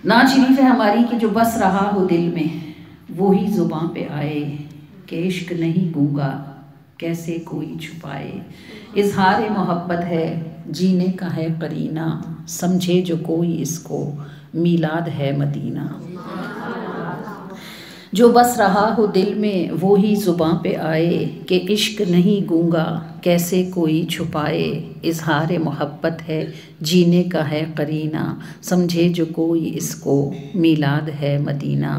नात शरीफ है हमारी कि जो बस रहा हो दिल में वो ही ज़ुबां पे आए, कि इश्क नहीं गूंगा कैसे कोई छुपाए। इजहार मोहब्बत है जीने का है करीना, समझे जो कोई इसको मीलाद है मदीना। जो बस रहा हो दिल में वो ही ज़ुबां पे आए, कि इश्क नहीं गूंगा कैसे कोई छुपाए। इजहार मोहब्बत है जीने का है करीना, समझे जो कोई इसको मीलाद है मदीना।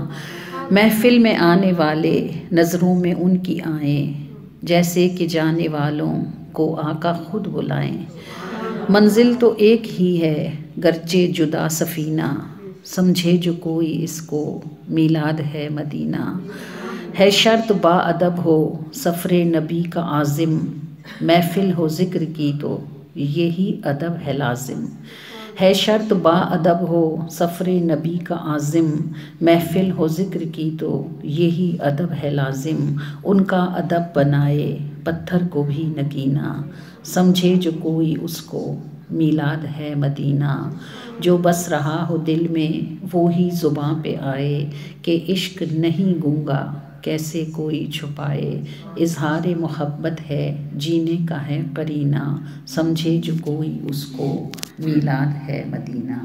महफिल में आने वाले नज़रों में उनकी आएँ, जैसे कि जाने वालों को आका खुद बुलाएं। मंजिल तो एक ही है गर्चे जुदा सफ़ीना, समझे जो कोई इसको मीलाद है मदीना। है शर्त बाअदब हो सफ़रे नबी का आज़िम, महफिल हो ज़िक्र की तो यही अदब है लाजिम। है शर्त बाअदब हो सफ़रे नबी का आज़िम, महफिल हो ज़िक्र की तो यही अदब है लाजिम। उनका अदब बनाए पत्थर को भी नगीना, समझे जो कोई उसको मीलाद है मदीना। जो बस रहा हो दिल में वो ही ज़ुबां पे आए, कि इश्क नहीं गूंगा कैसे कोई छुपाए। इजहार मोहब्बत है जीने का है करीना, समझे जो कोई उसको मीलाद है मदीना।